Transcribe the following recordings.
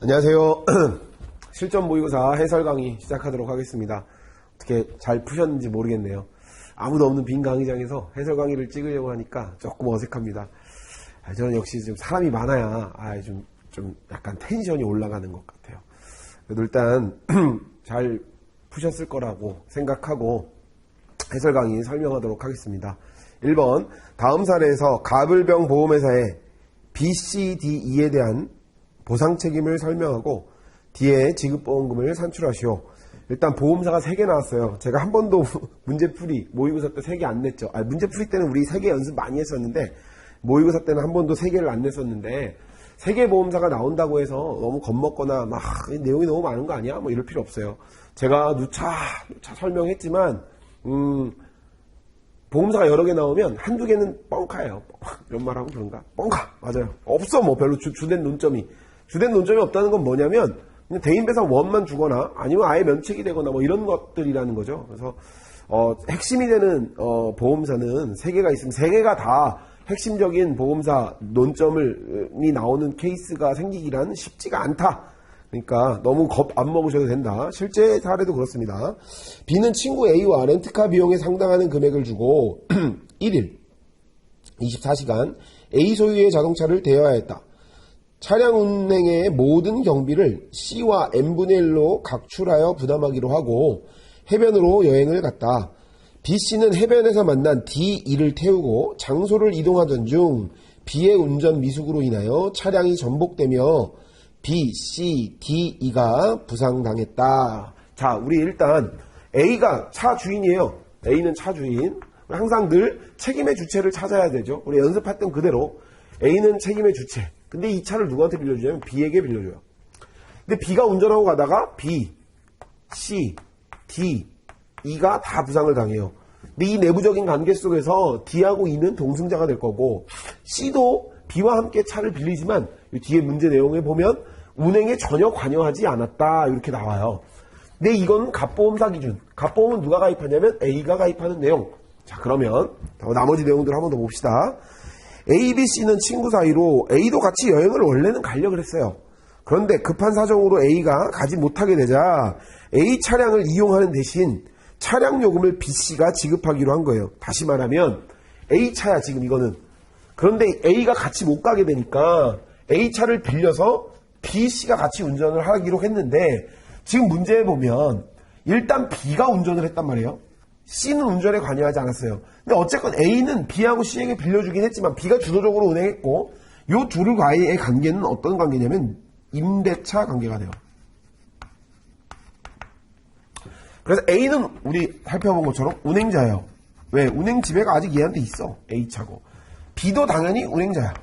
안녕하세요. 실전 모의고사 해설 강의 시작하도록 하겠습니다. 어떻게 잘 푸셨는지 모르겠네요. 아무도 없는 빈 강의장에서 해설 강의를 찍으려고 하니까 조금 어색합니다. 저는 역시 좀 사람이 많아야 좀 약간 텐션이 올라가는 것 같아요. 그래도 일단 잘 푸셨을 거라고 생각하고 해설 강의 설명하도록 하겠습니다. 1번, 다음 사례에서 가불병 보험회사의 BCDE에 대한 보상 책임을 설명하고 뒤에 지급보험금을 산출하시오. 일단 보험사가 3개 나왔어요. 제가 한 번도 문제풀이 모의고사 때 3개 안 냈죠. 문제풀이 때는 우리 3개 연습 많이 했었는데 모의고사 때는 한 번도 3개를 안 냈었는데 3개 보험사가 나온다고 해서 너무 겁먹거나 막 내용이 너무 많은 거 아니야? 뭐 이럴 필요 없어요. 제가 누차 설명했지만 보험사가 여러 개 나오면 한두 개는 뻥카예요. 이런 말하면 그런가? 뻥카. 맞아요. 없어. 뭐 별로 주된 논점이 없다는 건 뭐냐면 그냥 대인배상 원만 주거나 아니면 아예 면책이 되거나 뭐 이런 것들이라는 거죠. 그래서 핵심이 되는 보험사는 3개가 있으면 3개가 다 핵심적인 보험사 논점이 나오는 케이스가 생기기란 쉽지가 않다. 그러니까 너무 겁 안 먹으셔도 된다. 실제 사례도 그렇습니다. B는 친구 A와 렌트카 비용에 상당하는 금액을 주고 1일 24시간 A 소유의 자동차를 대여하였다. 차량 운행의 모든 경비를 C와 N분의 1로 각출하여 부담하기로 하고 해변으로 여행을 갔다. B씨는 해변에서 만난 D2를 태우고 장소를 이동하던 중 B의 운전 미숙으로 인하여 차량이 전복되며 B, C, D2가 부상당했다. 자, 우리 일단 A가 차 주인이에요. A는 차 주인. 항상 늘 책임의 주체를 찾아야 되죠. 우리 연습했던 그대로 A는 책임의 주체. 근데 이 차를 누구한테 빌려주냐면 B에게 빌려줘요. 근데 B가 운전하고 가다가 B, C, D, E가 다 부상을 당해요. 근데 이 내부적인 관계 속에서 D하고 E는 동승자가 될 거고 C도 B와 함께 차를 빌리지만 이 뒤에 문제 내용에 보면 운행에 전혀 관여하지 않았다 이렇게 나와요. 근데 이건 갑보험사 기준. 갑보험은 누가 가입하냐면 A가 가입하는 내용. 자, 그러면 나머지 내용들 한번 더 봅시다. A, B, C는 친구 사이로 A도 같이 여행을 원래는 가려고 했어요. 그런데 급한 사정으로 A가 가지 못하게 되자 A 차량을 이용하는 대신 차량 요금을 B, C가 지급하기로 한 거예요. 다시 말하면 A 차야 지금 이거는. 그런데 A가 같이 못 가게 되니까 A 차를 빌려서 B, C가 같이 운전을 하기로 했는데 지금 문제에 보면 일단 B가 운전을 했단 말이에요. C는 운전에 관여하지 않았어요. 근데 어쨌건 A는 B하고 C에게 빌려주긴 했지만 B가 주도적으로 운행했고 이 둘과의 관계는 어떤 관계냐면 임대차 관계가 돼요. 그래서 A는 우리 살펴본 것처럼 운행자예요. 왜? 운행 지배가 아직 얘한테 있어. A차고. B도 당연히 운행자야.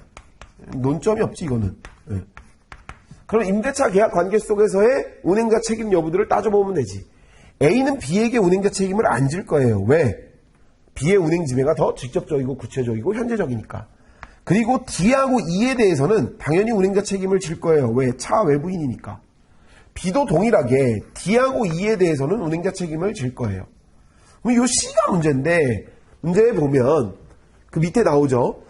논점이 없지 이거는. 네. 그럼 임대차 계약 관계 속에서의 운행자 책임 여부들을 따져보면 되지. A는 B에게 운행자 책임을 안 질 거예요. 왜? B의 운행 지배가 더 직접적이고 구체적이고 현재적이니까. 그리고 D하고 E에 대해서는 당연히 운행자 책임을 질 거예요. 왜? 차 외부인이니까. B도 동일하게 D하고 E에 대해서는 운행자 책임을 질 거예요. 그럼 이 C가 문제인데 문제에 보면 그 밑에 나오죠.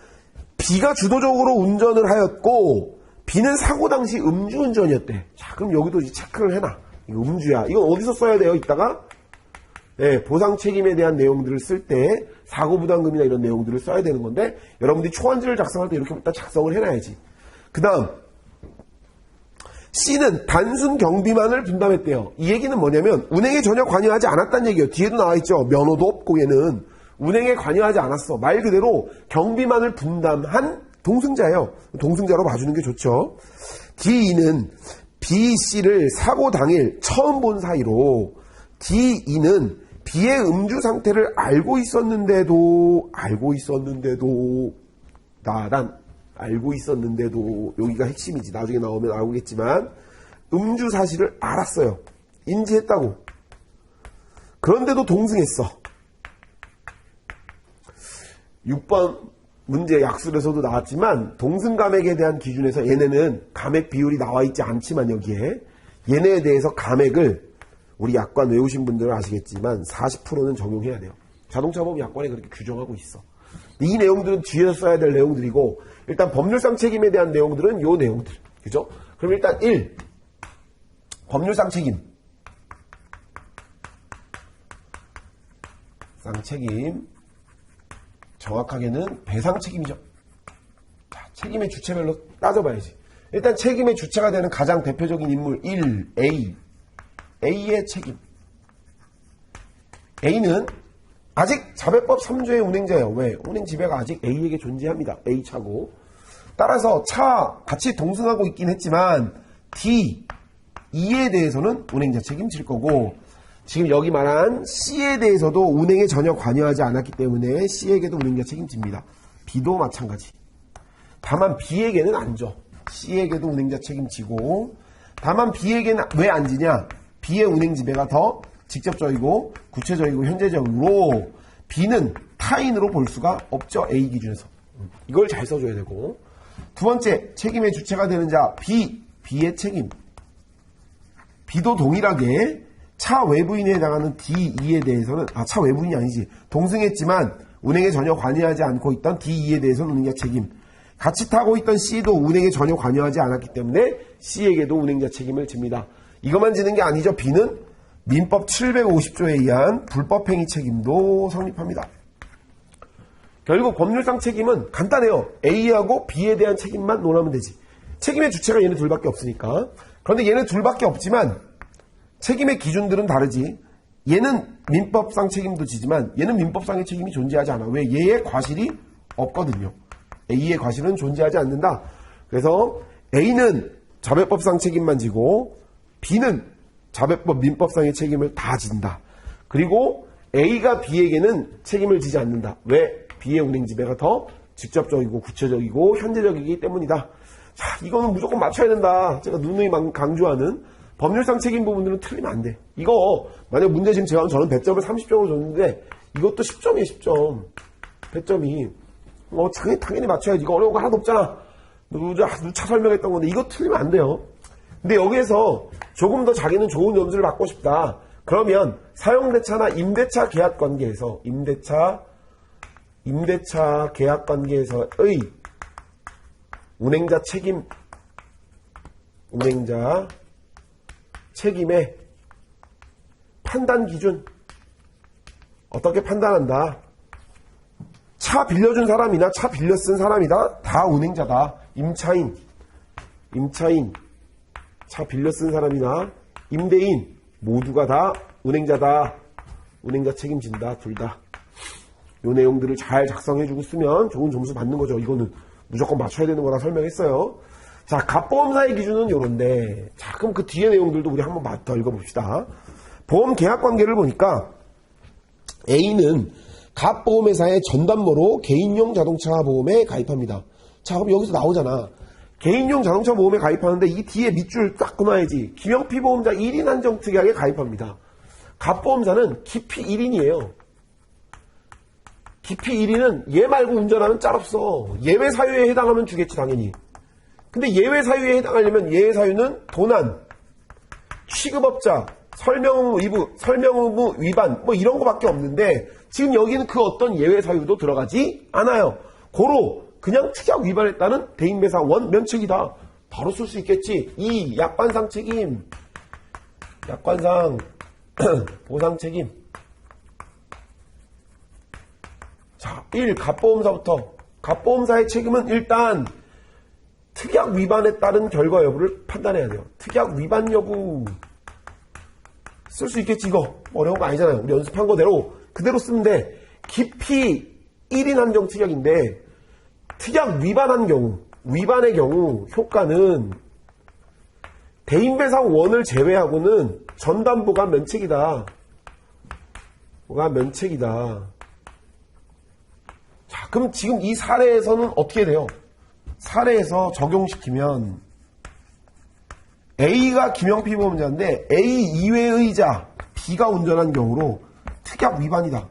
B가 주도적으로 운전을 하였고 B는 사고 당시 음주운전이었대. 자, 그럼 여기도 이제 체크를 해놔. 이거 음주야. 이건 어디서 써야 돼요? 이따가 네, 보상 책임에 대한 내용들을 쓸 때 사고부담금이나 이런 내용들을 써야 되는 건데 여러분들이 초안지를 작성할 때 이렇게 일단 작성을 해놔야지. 그 다음 C는 단순 경비만을 분담했대요. 이 얘기는 뭐냐면 운행에 전혀 관여하지 않았다는 얘기예요. 뒤에도 나와있죠. 면허도 없고 얘는 운행에 관여하지 않았어. 말 그대로 경비만을 분담한 동승자예요. 동승자로 봐주는 게 좋죠. D2는 B, C를 사고 당일 처음 본 사이로 D2는 B의 음주 상태를 알고 있었는데도 여기가 핵심이지. 나중에 나오면 나오겠지만 음주 사실을 알았어요. 인지했다고. 그런데도 동승했어. 6번 문제 약술에서도 나왔지만 동승 감액에 대한 기준에서 얘네는 감액 비율이 나와 있지 않지만 여기에 얘네에 대해서 감액을 우리 약관 외우신 분들은 아시겠지만 40%는 적용해야 돼요. 자동차보험 약관에 그렇게 규정하고 있어. 이 내용들은 뒤에서 써야 될 내용들이고 일단 법률상 책임에 대한 내용들은 요 내용들. 그죠? 그럼 일단 1. 법률상 책임. 쌍책임. 정확하게는 배상 책임이죠. 자, 책임의 주체별로 따져봐야지. 일단 책임의 주체가 되는 가장 대표적인 인물 1. A. A의 책임. A는 아직 자배법 3조의 운행자예요. 왜? 운행지배가 아직 A에게 존재합니다. A차고. 따라서 차 같이 동승하고 있긴 했지만 D, E에 대해서는 운행자 책임질 거고, 지금 여기 말한 C에 대해서도 운행에 전혀 관여하지 않았기 때문에 C에게도 운행자 책임집니다. B도 마찬가지. 다만 B에게는 안 줘. C에게도 운행자 책임지고, 다만 B에게는 왜 안 지냐? B의 운행 지배가 더 직접적이고 구체적이고 현재적으로 B는 타인으로 볼 수가 없죠. A 기준에서. 이걸 잘 써줘야 되고, 두 번째, 책임의 주체가 되는 자 B, B의 책임. B도 동일하게 차 외부인에 해당하는 D, E에 대해서는, 차 외부인이 아니지, 동승했지만 운행에 전혀 관여하지 않고 있던 D, E에 대해서는 운행자 책임. 같이 타고 있던 C도 운행에 전혀 관여하지 않았기 때문에 C에게도 운행자 책임을 집니다. 이것만 지는 게 아니죠. B는 민법 750조에 의한 불법행위 책임도 성립합니다. 결국 법률상 책임은 간단해요. A하고 B에 대한 책임만 논하면 되지. 책임의 주체가 얘네 둘밖에 없으니까. 그런데 얘네 둘밖에 없지만 책임의 기준들은 다르지. 얘는 민법상 책임도 지지만 얘는 민법상의 책임이 존재하지 않아. 왜? 얘의 과실이 없거든요. A의 과실은 존재하지 않는다. 그래서 A는 자배법상 책임만 지고 B는 자배법 민법상의 책임을 다 진다. 그리고 A가 B에게는 책임을 지지 않는다. 왜? B의 운행 지배가 더 직접적이고 구체적이고 현재적이기 때문이다. 자, 이거는 무조건 맞춰야 된다. 제가 누누이 강조하는 법률상 책임 부분들은 틀리면 안 돼. 이거 만약 문제 지금 제가 저는 100점을 30점으로 줬는데 이것도 10점이에요. 10점. 100점이. 당연히 맞춰야지. 이거 어려운 거 하나도 없잖아. 누차 설명했던 건데 이거 틀리면 안 돼요. 근데 여기에서 조금 더 자기는 좋은 점수를 받고 싶다. 그러면 사용대차나 임대차 계약 관계에서 임대차 계약 관계에서의 운행자 책임의 판단 기준, 어떻게 판단한다. 차 빌려준 사람이나 차 빌려 쓴 사람이다. 다 운행자다. 임차인, 차 빌려 쓴 사람이나 임대인 모두가 다 운행자다. 운행자 책임진다. 둘 다. 요 내용들을 잘 작성해주고 쓰면 좋은 점수 받는 거죠. 이거는 무조건 맞춰야 되는 거라 설명했어요. 자, 갑보험사의 기준은 요런데, 자, 그럼 그 뒤에 내용들도 우리 한번 더 읽어봅시다. 보험 계약 관계를 보니까 A는 갑보험회사의 전담모로 개인용 자동차 보험에 가입합니다. 자, 그럼 여기서 나오잖아. 개인용 자동차 보험에 가입하는데 이 뒤에 밑줄 딱 끊어야지. 김영피 보험자 1인 한정 특약에 가입합니다. 갑보험사는 기피 1인이에요. 기피 1인은 얘 말고 운전하면 짤 없어. 예외 사유에 해당하면 주겠지 당연히. 근데 예외 사유에 해당하려면 예외 사유는 도난, 취급업자, 설명의무 위반 뭐 이런 거밖에 없는데 지금 여기는 그 어떤 예외 사유도 들어가지 않아요. 고로 그냥 특약 위반했다는 대인배상 원 면책이다. 바로 쓸 수 있겠지. 2. 약관상 책임. 약관상 보상 책임. 자, 1. 갑보험사부터. 갑보험사의 책임은 일단 특약 위반에 따른 결과 여부를 판단해야 돼요. 특약 위반 여부 쓸 수 있겠지. 이거 어려운 거 아니잖아요. 우리 연습한 거대로 그대로 쓰면 돼. 기피 1인 한정 특약인데 특약 위반한 경우, 위반의 경우 효과는 대인배상 원을 제외하고는 전담보가 면책이다. 뭐가 면책이다. 자, 그럼 지금 이 사례에서는 어떻게 돼요? 사례에서 적용시키면 A가 김영피 보험자인데 A 이외의 자 B가 운전한 경우로 특약 위반이다.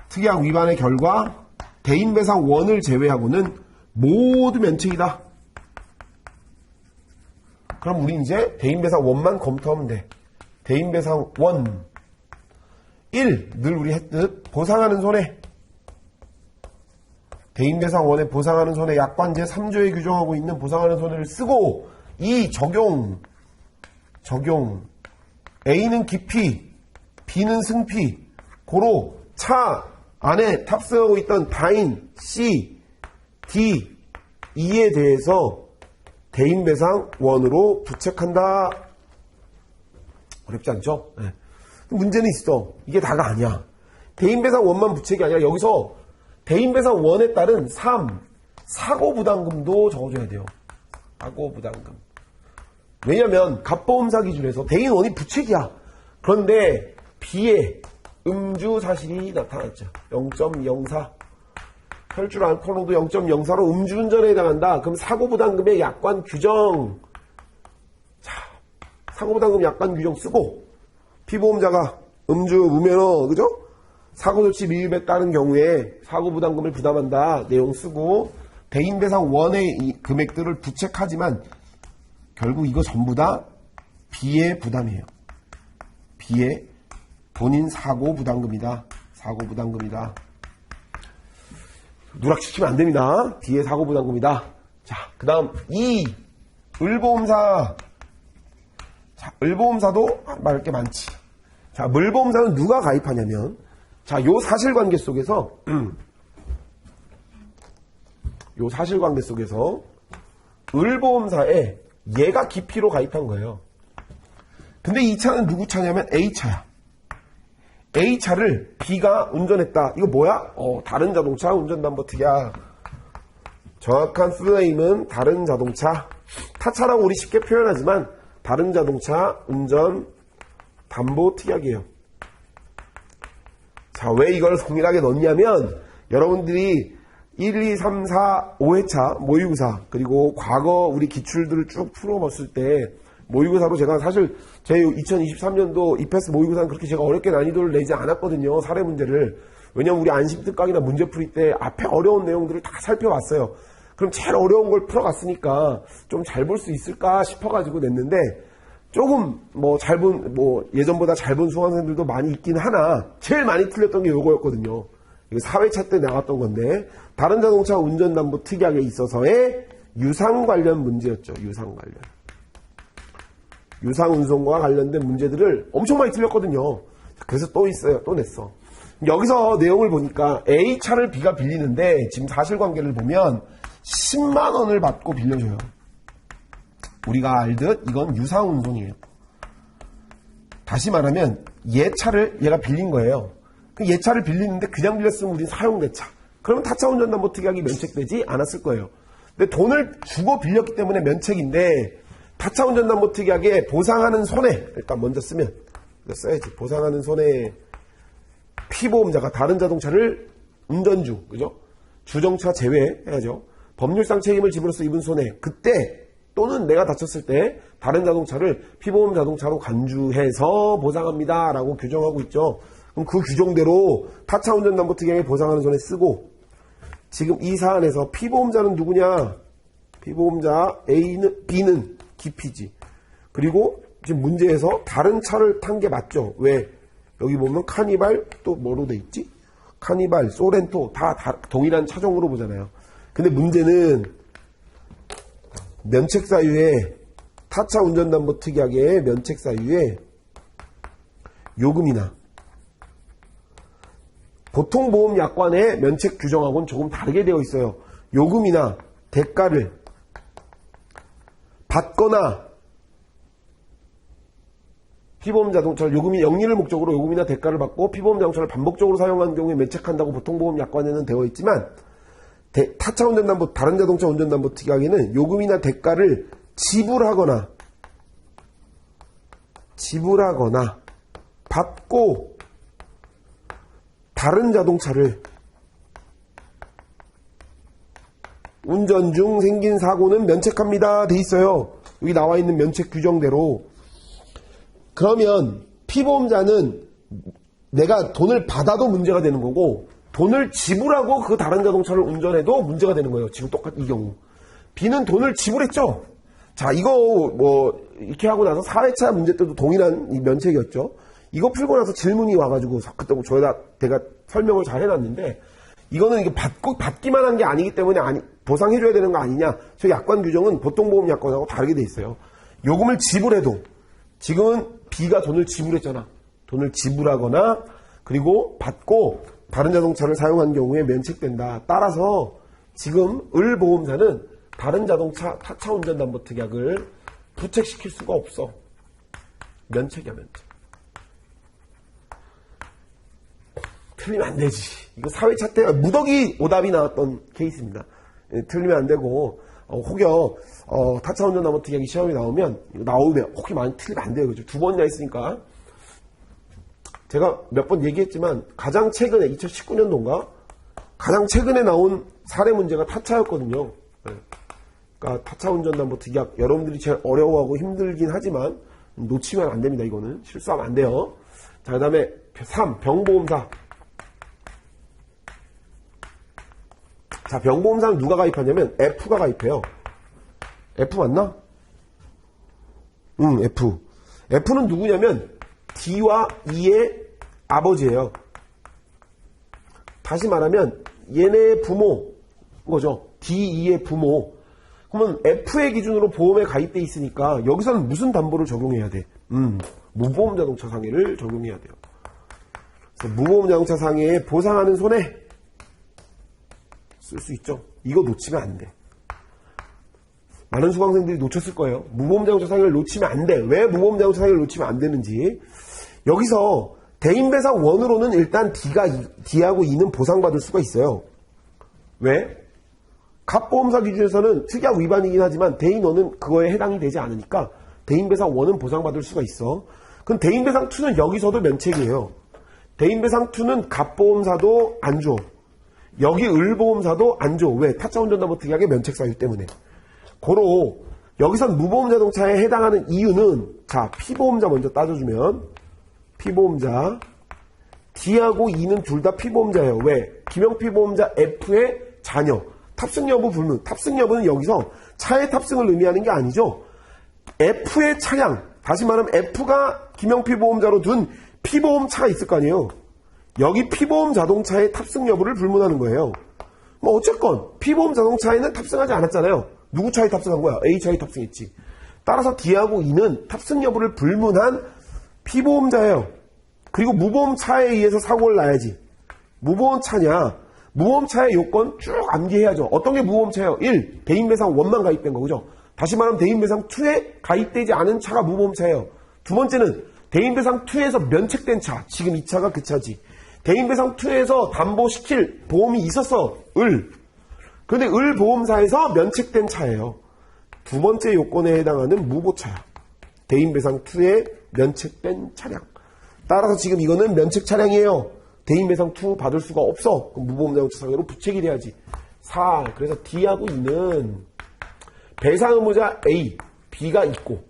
특약 위반의 결과 대인배상 원을 제외하고는 모두 면책이다. 그럼 우리 이제 대인배상 원만 검토하면 돼. 대인배상 원 1. 늘 우리 했듯 보상하는 손해. 대인배상 원에 보상하는 손해 약관 제3조에 규정하고 있는 보상하는 손해를 쓰고 이 적용. A는 기피, B는 승피. 고로 차 안에 탑승하고 있던 다인 C, D, E에 대해서 대인배상 원으로 부책한다. 어렵지 않죠? 네. 문제는 있어. 이게 다가 아니야. 대인배상 원만 부책이 아니라 여기서 대인배상 원에 따른 3, 사고부담금도 적어줘야 돼요. 사고부담금. 왜냐면 갑보험사 기준에서 대인 원이 부책이야. 그런데 B에 음주 사실이 나타났죠. 0.04. 혈중 알코올농도 0.04로 음주운전에 해당한다. 그럼 사고부담금의 약관 규정. 자, 사고부담금 약관 규정 쓰고 피보험자가 음주 무면허, 그죠? 사고조치 미흡에 따른 경우에 사고부담금을 부담한다. 내용 쓰고 대인배상 원의 이 금액들을 부책하지만 결국 이거 전부 다 B의 부담이에요. B의 본인 사고부담금이다. 사고부담금이다. 누락시키면 안 됩니다. B의 사고부담금이다. 자, 그 다음 2. 을보험사. 자, 을보험사도 말할 게 많지. 자, 을보험사는 누가 가입하냐면, 자, 요 사실관계 속에서, 요 사실관계 속에서, 을보험사에 얘가 기피로 가입한 거예요. 근데 이 차는 누구 차냐면 A차야. A차를 B가 운전했다. 이거 뭐야? 다른 자동차 운전담보특약. 정확한 풀네임은 다른 자동차. 타차라고 우리 쉽게 표현하지만 다른 자동차 운전담보특약이에요. 자, 왜 이걸 동일하게 넣냐면 여러분들이 1, 2, 3, 4, 5회차 모의고사 그리고 과거 우리 기출들을 쭉 풀어봤을 때 모의고사로 제가 사실 제 2023년도 이패스 모의고사는 그렇게 제가 어렵게 난이도를 내지 않았거든요. 사례 문제를. 왜냐면 우리 안심특강이나 문제풀이 때 앞에 어려운 내용들을 다 살펴봤어요. 그럼 제일 어려운 걸 풀어갔으니까 좀 잘 볼 수 있을까 싶어가지고 냈는데 조금 예전보다 잘 본 수강생들도 많이 있긴 하나 제일 많이 틀렸던 게 요거였거든요. 이거 4회차 때 나왔던 건데 다른 자동차 운전담보 특약에 있어서의 유상 관련 문제였죠. 유상 관련. 유상운송과 관련된 문제들을 엄청 많이 틀렸거든요. 그래서 또 있어요. 또 냈어. 여기서 내용을 보니까 A차를 B가 빌리는데 지금 사실관계를 보면 10만 원을 받고 빌려줘요. 우리가 알듯 이건 유상운송이에요. 다시 말하면 얘 차를 얘가 빌린 거예요. 얘 차를 빌리는데 그냥 빌렸으면 우린 사용대차. 그러면 타차 운전담보 특약이 면책되지 않았을 거예요. 근데 돈을 주고 빌렸기 때문에 면책인데 타차 운전담보 특약에 보상하는 손해 일단 먼저 쓰면 이거 써야지. 보상하는 손해 피보험자가 다른 자동차를 운전주 그죠? 주정차 제외해야죠. 법률상 책임을 지불로서 입은 손해 그때 또는 내가 다쳤을 때 다른 자동차를 피보험 자동차로 간주해서 보상합니다 라고 규정하고 있죠. 그럼 그 규정대로 타차 운전담보 특약에 보상하는 손해 쓰고 지금 이 사안에서 피보험자는 누구냐? 피보험자 A는 B는 기피지. 그리고 지금 문제에서 다른 차를 탄 게 맞죠. 왜? 여기 보면 카니발 또 뭐로 돼 있지? 카니발, 소렌토 다 동일한 차종으로 보잖아요. 근데 문제는 면책사유에 타차 운전담보 특약의 면책사유에 요금이나 보통보험 약관의 면책 규정하고는 조금 다르게 되어 있어요. 요금이나 대가를 받거나 피보험 자동차를 요금이 영리를 목적으로 요금이나 대가를 받고 피보험 자동차를 반복적으로 사용하는 경우에 면책한다고 보통보험 약관에는 되어 있지만 타차 운전담보 다른 자동차 운전담보 특약에는 요금이나 대가를 지불하거나 받고 다른 자동차를 운전 중 생긴 사고는 면책합니다 돼 있어요. 여기 나와 있는 면책 규정대로. 그러면 피보험자는 내가 돈을 받아도 문제가 되는 거고 돈을 지불하고 그 다른 자동차를 운전해도 문제가 되는 거예요. 지금 똑같은 이 경우. B는 돈을 지불했죠. 자, 이거 이렇게 하고 나서 4회차 문제 때도 동일한 이 면책이었죠. 이거 풀고 나서 질문이 와가지고 그때 저희가 내가 설명을 잘 해놨는데 이거는 이게 받기만 한 게 아니기 때문에 보상해줘야 되는 거 아니냐. 저 약관 규정은 보통보험 약관하고 다르게 돼 있어요. 요금을 지불해도 지금은 B가 돈을 지불했잖아. 돈을 지불하거나 그리고 받고 다른 자동차를 사용한 경우에 면책된다. 따라서 지금 을보험사는 다른 자동차 타차 운전담보 특약을 부책시킬 수가 없어. 면책이야, 면책. 틀리면 안 되지. 이거 사회차 때 무더기 오답이 나왔던 케이스입니다. 틀리면 안 되고 혹여 타차 운전담보 특약이 시험에 나오면 혹시 많이 틀리면 안 돼요. 그죠? 두 번이나 있으니까. 제가 몇 번 얘기했지만 가장 최근에 2019년도인가 가장 최근에 나온 사례 문제가 타차였거든요. 그러니까 타차 운전담보 특약 여러분들이 제일 어려워하고 힘들긴 하지만 놓치면 안 됩니다. 이거는 실수하면 안 돼요. 자, 그다음에 3 병보험사. 자, 병보험사는 누가 가입하냐면 F가 가입해요. F 맞나? F. F는 누구냐면 D와 E의 아버지예요. 다시 말하면 얘네의 부모 거죠. D, E의 부모. 그러면 F의 기준으로 보험에 가입돼 있으니까 여기서는 무슨 담보를 적용해야 돼? 무보험 자동차 상해를 적용해야 돼요. 그래서 무보험 자동차 상해에 보상하는 손해 쓸 수 있죠. 이거 놓치면 안 돼. 많은 수강생들이 놓쳤을 거예요. 무보험 자동차 상해를 놓치면 안 돼. 왜 무보험 자동차 상해를 놓치면 안 되는지. 여기서 대인배상 1으로는 일단 D하고 E는 보상받을 수가 있어요. 왜? 갑보험사 기준에서는 특약 위반이긴 하지만 대인 1은 그거에 해당이 되지 않으니까 대인배상 1은 보상받을 수가 있어. 그럼 대인배상 2는 여기서도 면책이에요. 대인배상 2는 갑보험사도 안 줘. 여기 을보험사도 안 줘. 왜? 타차 운전담보 특약의 면책 사유 때문에. 고로 여기선 무보험 자동차에 해당하는 이유는 자, 피보험자 먼저 따져주면 피보험자 D하고 E는 둘 다 피보험자예요. 왜? 김영피보험자 F의 자녀. 탑승 여부 불문. 탑승 여부는 여기서 차의 탑승을 의미하는 게 아니죠. F의 차량. 다시 말하면 F가 김영피보험자로 둔 피보험차가 있을 거 아니에요. 여기 피보험 자동차의 탑승 여부를 불문하는 거예요. 뭐 어쨌건 피보험 자동차에는 탑승하지 않았잖아요. 누구 차에 탑승한 거야? A 차에 탑승했지. 따라서 D하고 E는 탑승 여부를 불문한 피보험자예요. 그리고 무보험차에 의해서 사고를 나야지. 무보험차냐? 무보험차의 요건 쭉 암기해야죠. 어떤 게 무보험차예요? 1. 대인배상 1만 가입된 거, 그죠? 다시 말하면 대인배상 2에 가입되지 않은 차가 무보험차예요. 두 번째는 대인배상 2에서 면책된 차. 지금 이 차가 그 차지. 대인배상 2에서 담보시킬 보험이 있었어. 그런데 을보험사에서 면책된 차예요. 두 번째 요건에 해당하는 무보차야. 대인배상 2에 면책된 차량. 따라서 지금 이거는 면책 차량이에요. 대인배상 2 받을 수가 없어. 그럼 무보험자동차 상해로 부책이 돼야지. 4. 그래서 D하고 E는 배상 의무자 A, B가 있고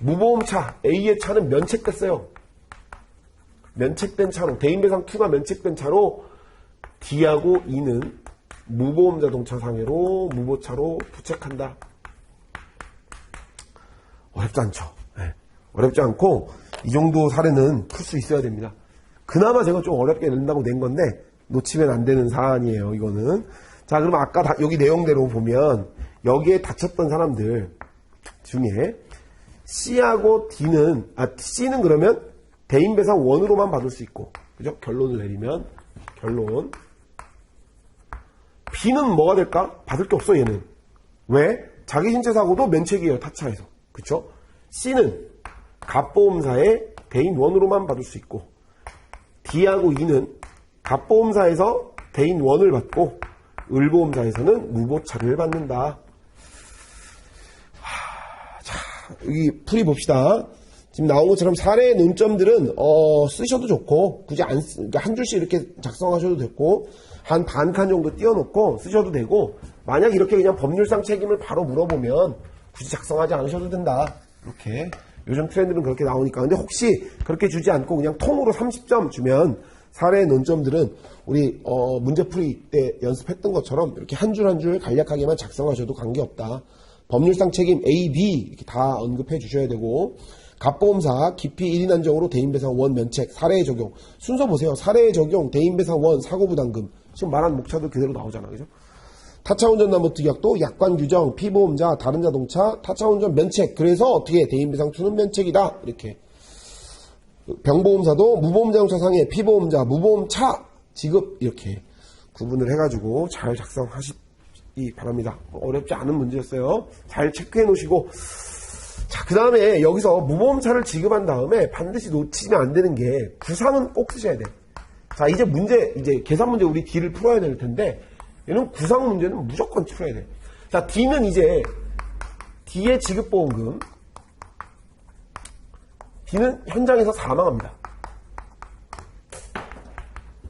무보험차 A의 차는 면책됐어요. 면책된 차로 대인배상 2가 면책된 차로 D하고 E는 무보험자동차 상해로 무보차로 부책한다. 어렵지 않죠. 네. 어렵지 않고 이 정도 사례는 풀 수 있어야 됩니다. 그나마 제가 좀 어렵게 낸다고 낸 건데 놓치면 안 되는 사안이에요. 이거는. 자, 그럼 아까 여기 내용대로 보면 여기에 다쳤던 사람들 중에 C하고 D는 C는 그러면 대인배상 1으로만 받을 수 있고, 그죠? 결론을 내리면 결론. B는 뭐가 될까? 받을 게 없어 얘는. 왜? 자기 신체 사고도 면책이에요. 타차에서. 그쵸? C는 갑보험사에 대인 1으로만 받을 수 있고 D하고 E는 갑보험사에서 대인 1을 받고 을보험사에서는 무보차를 받는다. 자, 여기 풀이 봅시다. 지금 나온 것처럼 사례의 논점들은 쓰셔도 좋고 굳이 그러니까 한 줄씩 이렇게 작성하셔도 됐고 한 반 칸 정도 띄워놓고 쓰셔도 되고 만약 이렇게 그냥 법률상 책임을 바로 물어보면 굳이 작성하지 않으셔도 된다. 이렇게 요즘 트렌드는 그렇게 나오니까. 근데 혹시 그렇게 주지 않고 그냥 통으로 30점 주면 사례의 논점들은 우리 문제풀이 때 연습했던 것처럼 이렇게 한 줄 한 줄 간략하게만 작성하셔도 관계없다. 법률상 책임 A, B 이렇게 다 언급해 주셔야 되고 갑보험사 기피 1인 한정으로 대인배상 1 면책 사례의 적용 순서 보세요. 사례의 적용 대인배상 1 사고부담금 지금 말한 목차도 그대로 나오잖아. 그죠? 타차운전 남부특약도 약관 규정, 피보험자, 다른 자동차, 타차운전 면책. 그래서 어떻게 대인배상2는 면책이다. 이렇게. 병보험사도 무보험자동차 상해, 피보험자, 무보험차 지급 이렇게 구분을 해가지고 잘 작성하시기 바랍니다. 어렵지 않은 문제였어요. 잘 체크해 놓으시고. 자, 그 다음에 여기서 무보험차를 지급한 다음에 반드시 놓치면 안 되는 게 구상은 꼭 쓰셔야 돼. 자, 이제 계산 문제 우리 D를 풀어야 될 텐데, 얘는 구상 문제는 무조건 풀어야 돼. 자, D는 이제, D의 지급보험금. D는 현장에서 사망합니다.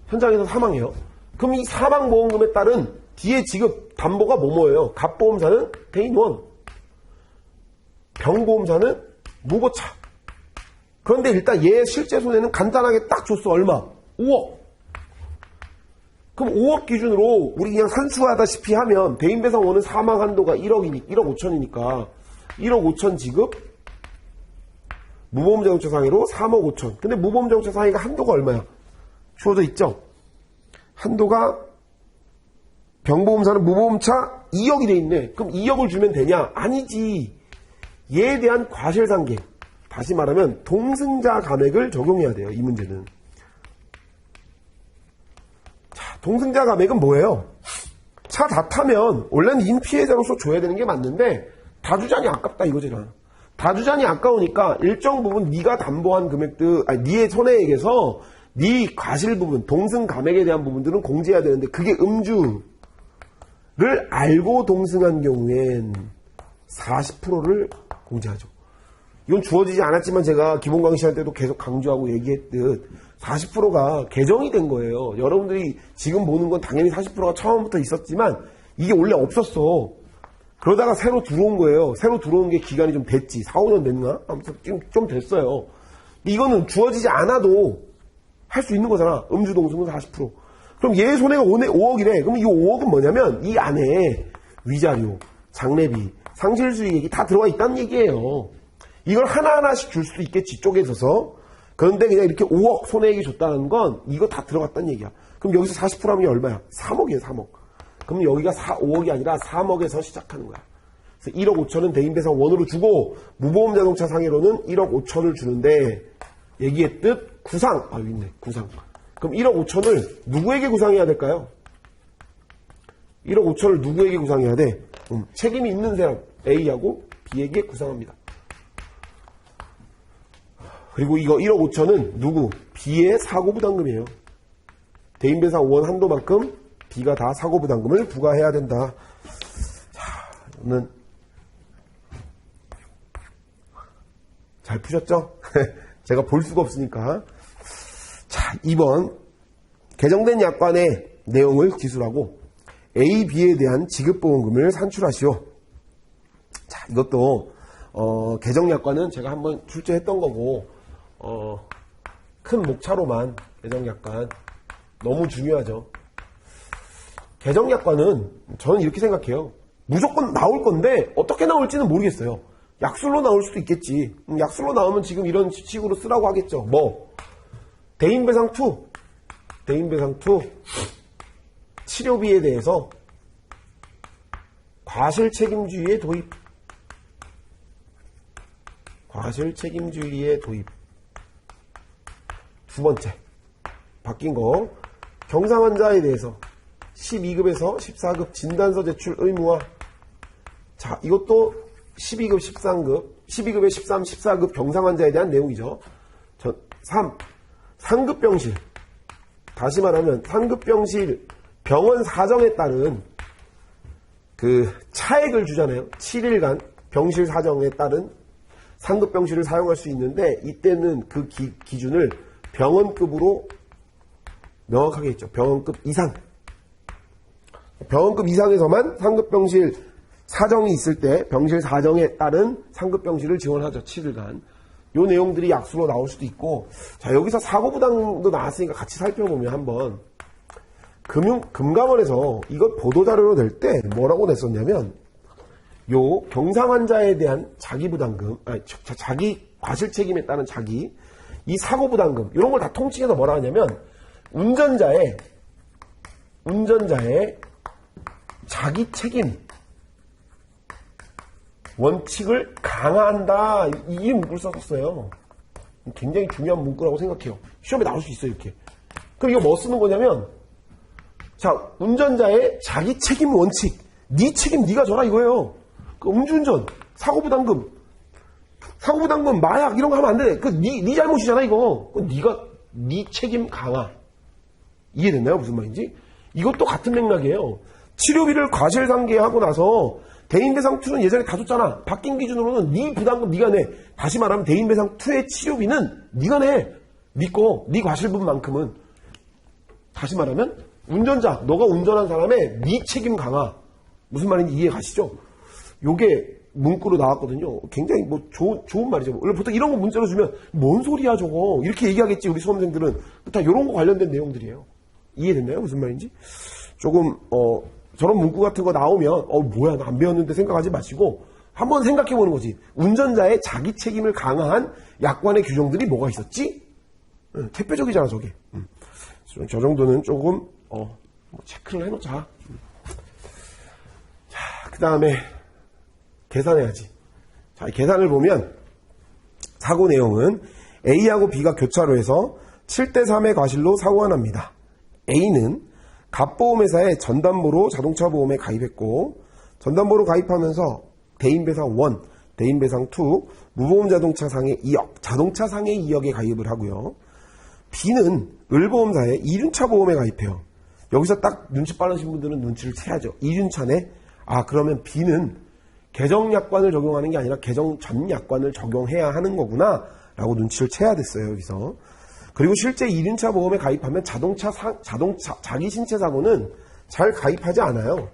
현장에서 사망해요. 그럼 이 사망보험금에 따른 D의 지급 담보가 뭐예요? 갑보험사는 대인원, 병보험사는 무보차. 그런데 일단 얘 실제 손해는 간단하게 딱 줬어. 얼마? 5억. 그럼 5억 기준으로 우리 그냥 산수하다시피 하면 대인배상원은 사망 한도가 1억 5천이니까 1억 5천 지급, 무보험자동차 상해로 3억 5천. 근데 무보험자동차 상해가 한도가 얼마야? 주어져 있죠? 한도가 병보험사는 무보험차 2억이 돼 있네. 그럼 2억을 주면 되냐? 아니지. 얘에 대한 과실상계. 다시 말하면 동승자 감액을 적용해야 돼요. 이 문제는. 자, 동승자 감액은 뭐예요? 차 다 타면 원래는 인피해자로서 줘야 되는 게 맞는데 다 주자니 아깝다 이거잖아. 다 주자니 아까우니까 일정 부분 네가 담보한 금액들, 네의 손해액에서 네 과실 부분, 동승 감액에 대한 부분들은 공제해야 되는데 그게 음주를 알고 동승한 경우엔 40%를 공제하죠. 이건 주어지지 않았지만 제가 기본 강의 시간 때도 계속 강조하고 얘기했듯 40%가 개정이 된 거예요. 여러분들이 지금 보는 건 당연히 40%가 처음부터 있었지만 이게 원래 없었어. 그러다가 새로 들어온 거예요. 새로 들어온 게 기간이 좀 됐지. 4, 5년 됐나? 아무튼 좀 됐어요. 이거는 주어지지 않아도 할 수 있는 거잖아. 음주동승은 40%. 그럼 얘 손해가 5억이래. 그럼 이 5억은 뭐냐면 이 안에 위자료, 장례비, 상실수익액이 다 들어가 있다는 얘기예요. 이걸 하나하나씩 줄 수도 있겠지, 쪼개져서. 그런데 그냥 이렇게 5억 손해액이 줬다는 건 이거 다 들어갔다는 얘기야. 그럼 여기서 40% 하면 얼마야? 3억이에요, 3억. 그럼 여기가 5억이 아니라 3억에서 시작하는 거야. 그래서 1억 5천은 대인배상 원으로 주고 무보험 자동차 상해로는 1억 5천을 주는데 얘기했듯 구상. 여기 있네. 구상. 그럼 1억 5천을 누구에게 구상해야 될까요? 1억 5천을 누구에게 구상해야 돼? 책임이 있는 사람 A하고 B에게 구상합니다. 그리고 이거 1억 5천은 누구? B의 사고부담금이에요. 대인배상 원 한도만큼 B가 다 사고부담금을 부과해야 된다. 자, 저는 잘 푸셨죠? 제가 볼 수가 없으니까. 자, 2번 개정된 약관의 내용을 기술하고 A, B에 대한 지급보험금을 산출하시오. 자, 이것도 개정약관은 제가 한번 출제했던 거고 큰 목차로만 개정약관 너무 중요하죠. 개정약관은 저는 이렇게 생각해요. 무조건 나올 건데 어떻게 나올지는 모르겠어요. 약술로 나올 수도 있겠지. 약술로 나오면 지금 이런 식으로 쓰라고 하겠죠. 뭐 대인배상2 치료비에 대해서 과실책임주의의 도입. 과실책임주의의 도입. 두 번째 바뀐 거 경상환자에 대해서 12급에서 14급 진단서 제출 의무화. 자, 이것도 12급, 13급, 12급에 13, 14급 경상환자에 대한 내용이죠. 3. 상급병실. 다시 말하면 상급병실 병원 사정에 따른 그 차액을 주잖아요. 7일간 병실 사정에 따른 상급병실을 사용할 수 있는데 이때는 그 기준을 병원급으로 명확하게 했죠. 병원급 이상. 병원급 이상에서만 상급병실 사정이 있을 때 병실 사정에 따른 상급병실을 지원하죠. 7일간. 요 내용들이 약수로 나올 수도 있고. 자, 여기서 사고부담도 나왔으니까 같이 살펴보면 한번 금감원에서 이걸 보도자료로 낼 때 뭐라고 냈었냐면 요 경상환자에 대한 자기부담금, 자기 과실책임에 따른 이 사고부담금 이런 걸 다 통칭해서 뭐라 하냐면 운전자의 자기 책임 원칙을 강화한다. 이 문구를 썼었어요. 굉장히 중요한 문구라고 생각해요. 시험에 나올 수 있어요, 이렇게. 그럼 이거 뭐 쓰는 거냐면, 자, 운전자의 자기 책임 원칙. 네 책임 네가 져라 이거예요. 그 음주운전, 사고부담금, 마약 이런 거 하면 안 돼. 네 잘못이잖아 이거. 네 책임 강화. 이해됐나요? 무슨 말인지? 이것도 같은 맥락이에요. 치료비를 과실상계하고 나서 대인배상2는 예전에 다 줬잖아. 바뀐 기준으로는 네 부담금 네가 내. 다시 말하면 대인배상2의 치료비는 네가 내. 네 거, 네 과실분만큼은. 다시 말하면 운전자, 너가 운전한 사람의 네 책임 강화. 무슨 말인지 이해 가시죠? 요게 문구로 나왔거든요. 굉장히 좋은 말이죠. 원래 보통 이런 거 문자로 주면 뭔 소리야 저거. 이렇게 얘기하겠지 우리 수험생들은. 다 이런 거 관련된 내용들이에요. 이해됐나요? 무슨 말인지? 조금 저런 문구 같은 거 나오면 뭐야 나 안 배웠는데 생각하지 마시고 한번 생각해 보는 거지. 운전자의 자기 책임을 강화한 약관의 규정들이 뭐가 있었지? 대표적이잖아 저게. 저 정도는 조금 체크를 해놓자. 자, 그 다음에 계산해야지. 자, 계산을 보면 사고 내용은 A하고 B가 교차로에서 7대3의 과실로 사고가 납니다. A는 갑보험회사에 전담보로 자동차 보험에 가입했고 전담보로 가입하면서 대인배상 1, 대인배상 2, 무보험 자동차상해 2억, 자동차상해 2억에 가입을 하고요. B는 을보험사에 이륜차 보험에 가입해요. 여기서 딱 눈치 빠르신 분들은 눈치를 채야죠. 이륜차네? 그러면 B는 개정약관을 적용하는 게 아니라 개정 전 약관을 적용해야 하는 거구나 라고 눈치를 채야 됐어요. 여기서. 그리고 실제 이륜차 보험에 가입하면 자동차 자기 신체 사고는 잘 가입하지 않아요.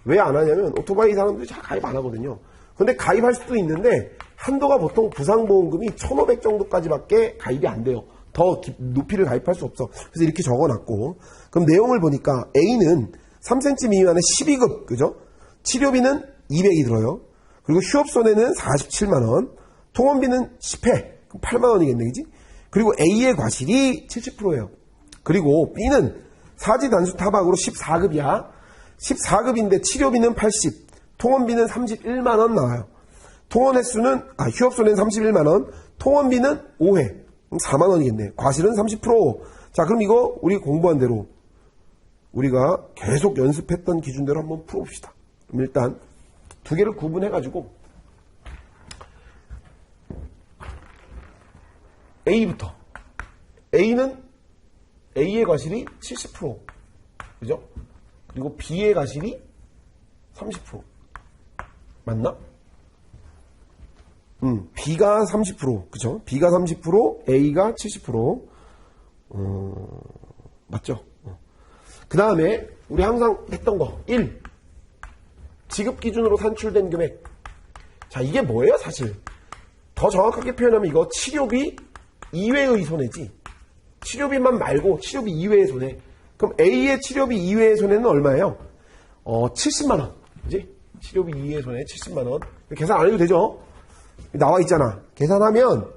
왜 안 하냐면 오토바이 사람들이 잘 가입 안 하거든요. 근데 가입할 수도 있는데 한도가 보통 부상보험금이 1,500 정도까지밖에 가입이 안 돼요. 더 높이를 가입할 수 없어. 그래서 이렇게 적어놨고, 그럼 내용을 보니까 A는 3cm 미만의 12급, 그죠? 치료비는 200이 들어요. 그리고 휴업손해는 47만원, 통원비는 10회, 8만원이겠네, 그지? 그리고 A의 과실이 70%예요. 그리고 B는 사지 단수 타박으로 14급이야. 14급인데 치료비는 80, 통원비는 31만원 나와요. 통원 횟수는, 휴업손해는 31만원, 통원비는 5회. 4만원이겠네. 과실은 30%. 자, 그럼 이거 우리 공부한 대로 우리가 계속 연습했던 기준대로 한번 풀어봅시다. 그럼 일단 두 개를 구분해가지고 A부터. A는 A의 과실이 70%. 그죠? 그리고 B의 과실이 30%. 맞나? B가 30%, 그죠? B가 30%, A가 70%. 맞죠? 그 다음에, 우리 항상 했던 거, 1. 지급 기준으로 산출된 금액. 자, 이게 뭐예요, 사실? 더 정확하게 표현하면 이거 치료비 이외의 손해지. 치료비만 말고 치료비 이외의 손해. 그럼 A의 치료비 이외의 손해는 얼마예요? 70만원. 그지? 치료비 이외의 손해 70만원. 계산 안 해도 되죠? 나와 있잖아. 계산하면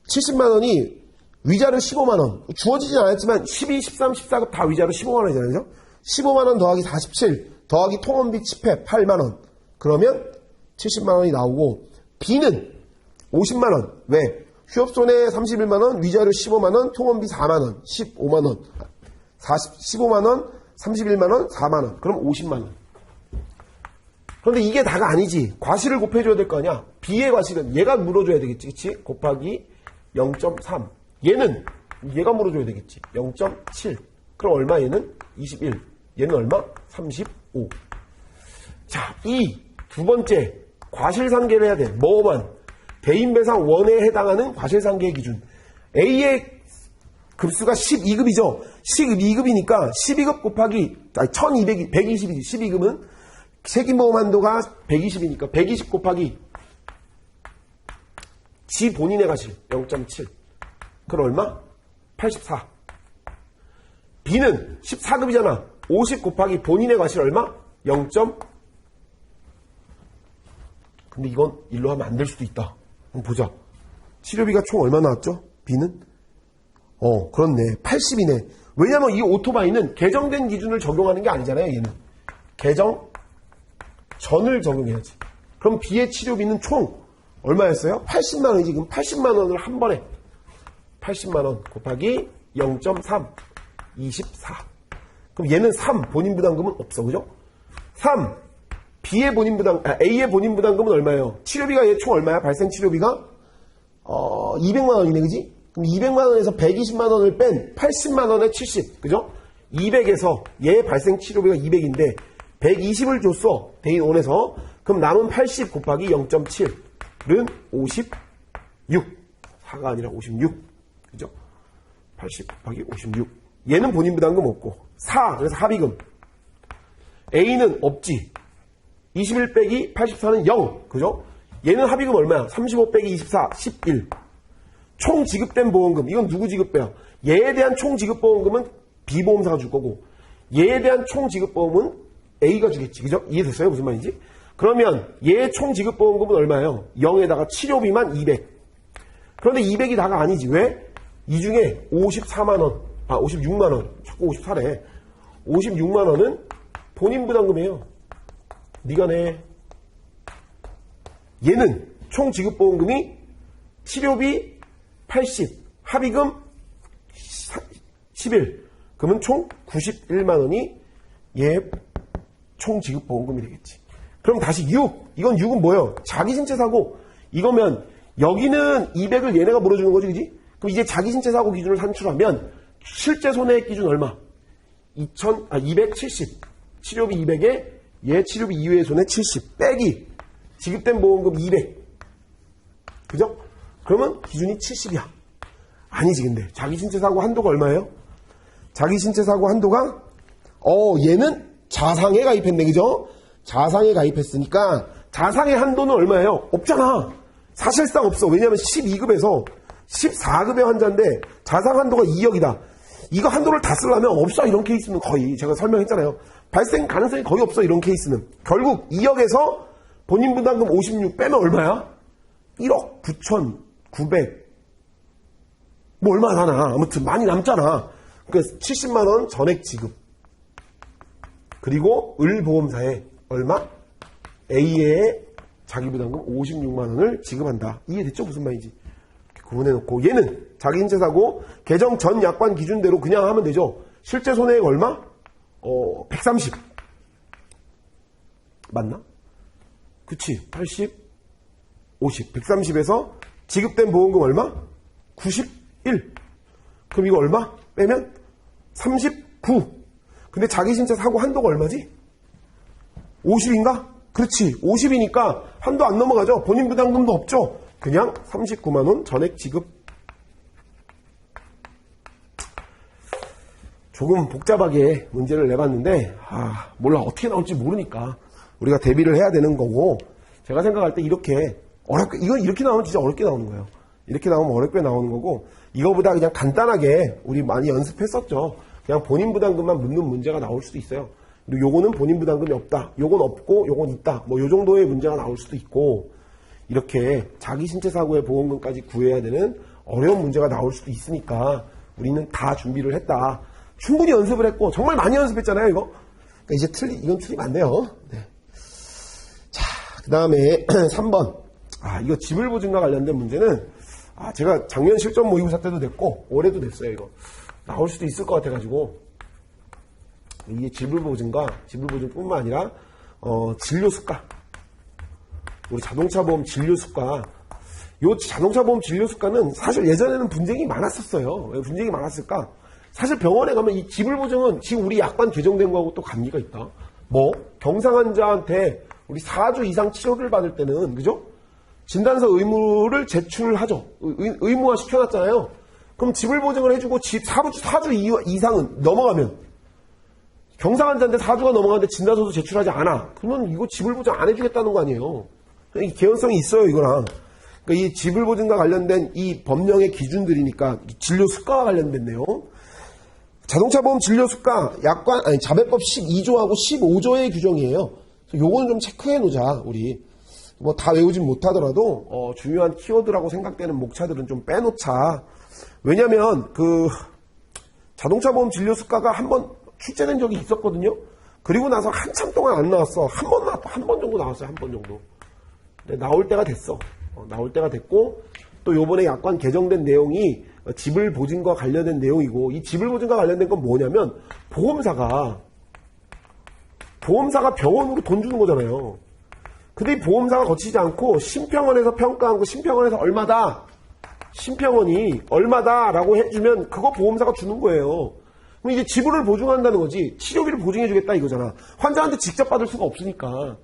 70만원이 위자료 15만원. 주어지진 않았지만 12, 13, 14급 다 위자료 15만원이잖아요. 15만원 더하기 47 더하기 통원비 10회 8만원. 그러면 70만원이 나오고 B는 50만원. 왜? 휴업손해 31만원, 위자료 15만원, 통원비 4만원, 15만원. 15만원, 31만원, 4만원. 그럼 50만원. 그런데 이게 다가 아니지. 과실을 곱해줘야 될 거 아니야. B의 과실은 얘가 물어줘야 되겠지. 그치? 곱하기 0.3. 얘가 물어줘야 되겠지. 0.7. 그럼 얼마 얘는? 21. 얘는 얼마? 35. 자, 이 두 번째 과실상계를 해야 돼. 뭐만? 대인배상 1에 해당하는 과실상계 기준. A의 급수가 12급이죠. 12급이니까 12급 곱하기 1200이 120이지. 12급은 책임보험 한도가 120이니까 120 곱하기 지 본인의 과실 0.7. 그럼 얼마? 84. B는 14급이잖아. 50 곱하기 본인의 과실 얼마? 0. 근데 이건 일로 하면 안 될 수도 있다. 한번 보자. 치료비가 총 얼마 나왔죠? B는? 그렇네. 80이네. 왜냐면 이 오토바이는 개정된 기준을 적용하는 게 아니잖아요. 얘는. 개정 전을 적용해야지. 그럼 B의 치료비는 총 얼마였어요? 80만 원이지. 그럼 80만 원을 한 번에 80만 원 곱하기 0.3 24. 그럼 얘는 3 본인 부담금은 없어. 그죠? 3 B의 본인 부담 A의 본인 부담금은 얼마예요? 치료비가 얘 총 얼마야? 발생 치료비가 200만 원이네. 그지? 그럼 200만 원에서 120만 원을 뺀 80만 원에 70. 그죠? 200에서 얘 발생 치료비가 200인데 120을 줬어. 대인 1에서. 그럼 남은 80 곱하기 0.7은 56. 4가 아니라 56. 그죠? 80 곱하기 56. 얘는 본인 부담금 없고. 4. 그래서 합의금. A는 없지. 21 빼기 84는 0. 그죠? 얘는 합의금 얼마야? 35 빼기 24, 11. 총 지급된 보험금. 이건 누구 지급배야? 얘에 대한 총 지급보험금은 B보험사가 줄 거고, 얘에 대한 총 지급보험은 A가 주겠지. 그죠? 이해됐어요? 무슨 말인지? 그러면 얘의 총 지급보험금은 얼마예요? 0에다가 치료비만 200. 그런데 200이 다가 아니지. 왜? 이 중에 54만원, 56만원. 자꾸 54래. 56만원은 본인 부담금이에요. 네가 내. 얘는 총 지급보험금이 치료비 80, 합의금 11. 그러면 총 91만원이 얘 총 지급보험금이 되겠지. 그럼 다시 6. 이건 6은 뭐예요? 자기신체사고. 이거면 여기는 200을 얘네가 물어주는 거지. 그지? 그럼 이제 자기신체사고 기준을 산출하면 실제 손해액 기준 얼마? 270. 치료비 200에 얘 치료비 이외의 손해 70. 빼기 지급된 보험금 200. 그죠? 그러면 기준이 70이야. 아니지. 근데 자기신체사고 한도가 얼마예요? 자기신체사고 한도가 얘는 자상에 가입했네. 그죠? 자상에 가입했으니까 자상의 한도는 얼마예요? 없잖아. 사실상 없어. 왜냐하면 12급에서 14급의 환자인데 자상 한도가 2억이다. 이거 한도를 다 쓰려면 없어. 이런 케이스는 거의 제가 설명했잖아요. 발생 가능성이 거의 없어. 이런 케이스는. 결국 2억에서 본인 부담금 56 빼면 얼마야? 1억 9,900. 뭐 얼마 나나. 아무튼 많이 남잖아. 그러니까 70만원 전액 지급. 그리고 을보험사에 얼마? A의 자기부담금 56만원을 지급한다. 이해됐죠? 무슨 말인지. 구분해놓고 얘는 자기신체사고 개정 전 약관 기준대로 그냥 하면 되죠. 실제 손해액 얼마? 130. 맞나? 그치. 80, 50. 130에서 지급된 보험금 얼마? 91. 그럼 이거 얼마? 빼면 39. 근데 자기신체 사고 한도가 얼마지? 50인가? 그렇지. 50이니까 한도 안 넘어가죠. 본인 부담금도 없죠. 그냥 39만원 전액 지급. 조금 복잡하게 문제를 내봤는데 몰라. 어떻게 나올지 모르니까 우리가 대비를 해야 되는 거고, 제가 생각할 때 이렇게 어렵게, 이건 이렇게 나오면 진짜 어렵게 나오는 거예요. 이렇게 나오면 어렵게 나오는 거고, 이거보다 그냥 간단하게 우리 많이 연습했었죠. 그냥 본인 부담금만 묻는 문제가 나올 수도 있어요. 그리고 요거는 본인 부담금이 없다. 요건 없고 요건 있다. 뭐 요 정도의 문제가 나올 수도 있고, 이렇게 자기 신체 사고의 보험금까지 구해야 되는 어려운 문제가 나올 수도 있으니까 우리는 다 준비를 했다. 충분히 연습을 했고 정말 많이 연습했잖아요, 이거. 그러니까 이제 이건 틀리면 안 돼요. 네. 자, 그 다음에 3번. 이거 지불보증과 관련된 문제는 제가 작년 실전 모의고사 때도 냈고 올해도 냈어요. 이거 나올 수도 있을 것 같아가지고, 이게 지불보증과 지불보증뿐만 아니라 진료수가, 우리 자동차보험 진료수가, 요 자동차보험 진료수가는 사실 예전에는 분쟁이 많았었어요. 왜 분쟁이 많았을까? 사실 병원에 가면 이 지불보증은 지금 우리 약관 개정된 거하고 또 관계가 있다. 뭐 경상 환자한테 우리 4주 이상 치료를 받을 때는, 그죠? 진단서 의무를 제출하죠. 의무화 시켜놨잖아요. 그럼 지불보증을 해주고 4주 이상은 넘어가면, 경상 환자인데 4주가 넘어가는데 진단서도 제출하지 않아. 그러면 이거 지불보증 안 해주겠다는 거 아니에요. 이 개연성이 있어요, 이거랑. 그러니까 이 지불보증과 관련된 이 법령의 기준들이니까 진료수가와 관련된 내용. 자동차보험 진료수가 자배법 12조하고 15조의 규정이에요. 요거는 좀 체크해 놓자, 우리. 뭐 다 외우진 못하더라도 중요한 키워드라고 생각되는 목차들은 좀 빼놓자. 왜냐면 자동차보험 진료수가가 한번 출제된 적이 있었거든요. 그리고 나서 한참 동안 안 나왔어. 한 번 정도 나왔어요. 한 번 정도. 근데 나올 때가 됐어. 나올 때가 됐고, 또 요번에 약관 개정된 내용이 지불 보증과 관련된 내용이고, 이 지불 보증과 관련된 건 뭐냐면, 보험사가 병원으로 돈 주는 거잖아요. 근데 이 보험사가 거치지 않고 심평원에서 평가한 거, 심평원에서 얼마다, 심평원이 얼마다라고 해주면 그거 보험사가 주는 거예요. 그럼 이제 지불을 보증한다는 거지, 치료비를 보증해주겠다 이거잖아. 환자한테 직접 받을 수가 없으니까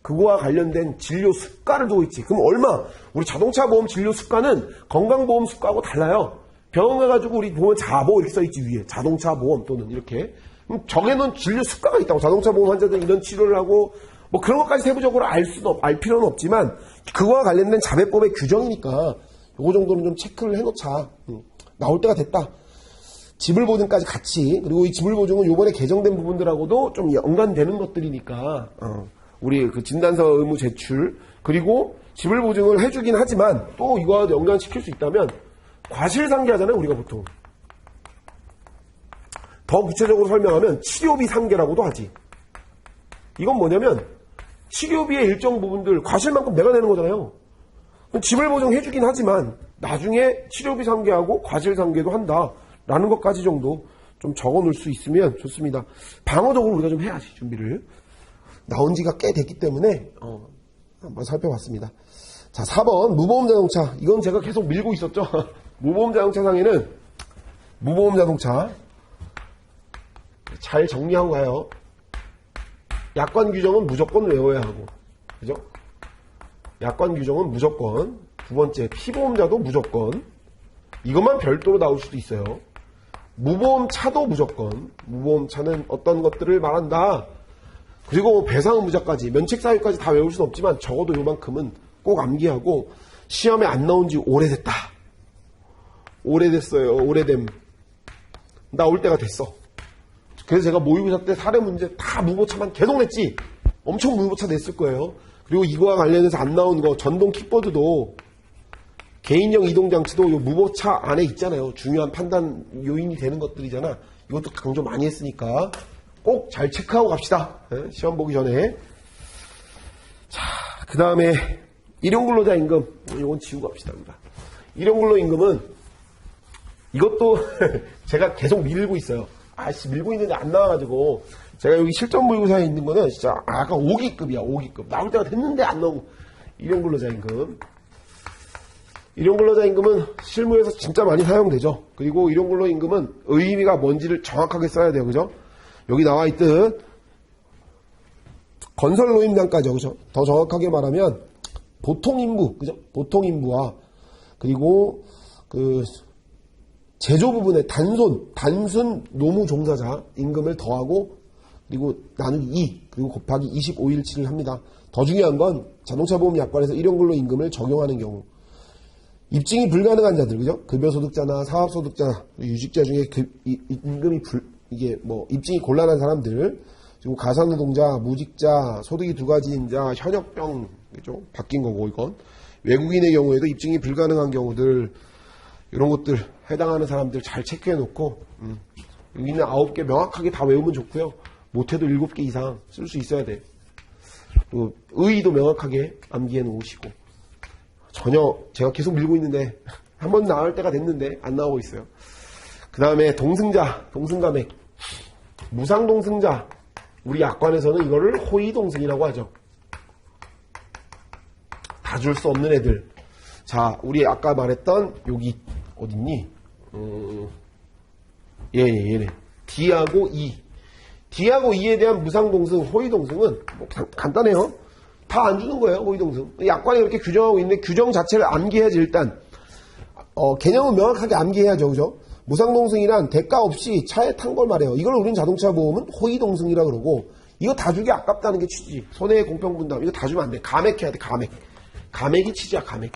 그거와 관련된 진료 수가를 두고 있지. 그럼 얼마? 우리 자동차 보험 진료 수가는 건강보험 수가하고 달라요. 병원 가가지고 우리 보면 자보 이렇게 써있지, 위에. 자동차 보험 또는 이렇게. 그럼 정해놓은 진료 수가가 있다고. 자동차 보험 환자들 이런 치료를 하고 뭐 그런 것까지 세부적으로 알 필요는 없지만 그거와 관련된 자배법의 규정이니까 요거 정도는 좀 체크를 해놓자. 나올 때가 됐다. 지불보증까지 같이. 그리고 이 지불보증은 요번에 개정된 부분들하고도 좀 연관되는 것들이니까 우리 그 진단서 의무 제출, 그리고 지불보증을 해주긴 하지만 또 이거와 연관시킬 수 있다면 과실상계 하잖아요, 우리가 보통. 더 구체적으로 설명하면 치료비 상계라고도 하지. 이건 뭐냐면 치료비의 일정 부분들 과실만큼 내가 내는 거잖아요. 지불보증 해주긴 하지만 나중에 치료비 상계하고 과실상계도 한다라는 것까지 정도 좀 적어놓을 수 있으면 좋습니다. 방어적으로 우리가 좀 해야지, 준비를. 나온 지가 꽤 됐기 때문에 한번 살펴봤습니다. 자, 4번 무보험자동차. 이건 제가 계속 밀고 있었죠. 무보험자동차 상에는 무보험자동차 잘 정리하고 가요. 약관 규정은 무조건 외워야 하고, 그죠? 약관 규정은 무조건. 두 번째, 피보험자도 무조건. 이것만 별도로 나올 수도 있어요. 무보험차도 무조건. 무보험차는 어떤 것들을 말한다. 그리고 배상 의무자까지, 면책사유까지 다 외울 수는 없지만 적어도 요만큼은 꼭 암기하고, 시험에 안 나온 지 오래됐다. 오래됐어요. 오래됨. 나올 때가 됐어. 그래서 제가 모의고사 때 사례 문제 다 무보차만 계속 냈지. 엄청 무보차 냈을 거예요. 그리고 이거와 관련해서 안 나온 거, 전동 킥보드도, 개인형 이동장치도 요 무보차 안에 있잖아요. 중요한 판단 요인이 되는 것들이잖아. 이것도 강조 많이 했으니까 꼭 잘 체크하고 갑시다. 시험 보기 전에. 자, 그 다음에 일용근로자임금. 이건 지우고 갑시다. 일용근로임금은 이것도 제가 계속 밀고 있어요. 밀고 있는데 안 나와가지고, 제가 여기 실전 모의고사에 있는 거는 진짜 약간 5기급이야, 5기급. 나올 때가 됐는데 안 나오고. 일용근로자임금. 일용근로자임금은 실무에서 진짜 많이 사용되죠. 그리고 일용근로임금은 의미가 뭔지를 정확하게 써야 돼요, 그죠? 여기 나와 있듯, 건설노임단까지요, 그죠? 더 정확하게 말하면, 보통인부, 그죠? 보통인부와, 그리고 제조 부분에 단순 노무 종사자 임금을 더하고, 그리고 나누기 2, 그리고 곱하기 25일치를 합니다. 더 중요한 건 자동차 보험 약관에서 일용근로 임금을 적용하는 경우, 입증이 불가능한 자들, 그죠? 급여소득자나 사업소득자, 유직자 중에 임금이 이게 뭐 입증이 곤란한 사람들, 그리고 가사노동자, 무직자, 소득이 2가지인 자, 현역병, 그죠? 바뀐 거고 이건 외국인의 경우에도 입증이 불가능한 경우들, 이런 것들 해당하는 사람들 잘 체크해 놓고, 여기 있는 9개 명확하게 다 외우면 좋고요. 못해도 7개 이상 쓸 수 있어야 돼. 또 의의도 명확하게 암기해 놓으시고. 전혀 제가 계속 밀고 있는데 한 번 나올 때가 됐는데 안 나오고 있어요. 그 다음에 동승자, 동승감액. 무상동승자. 우리 약관에서는 이거를 호의동승이라고 하죠. 다 줄 수 없는 애들. 자, 우리 아까 말했던 여기 어딨니? 얘네. D하고 E. D하고 E에 대한 무상동승, 호의동승은 뭐 간단해요. 다 안 주는 거예요, 호의동승. 약관에 그렇게 규정하고 있는데 규정 자체를 암기해야지 일단. 개념은 명확하게 암기해야죠, 그죠? 무상동승이란 대가 없이 차에 탄 걸 말해요. 이걸 우린 자동차 보험은 호의동승이라 그러고, 이거 다 주기 아깝다는 게 취지. 손해의 공평분담. 이거 다 주면 안 돼. 감액해야 돼, 감액. 감액이 취지야, 감액.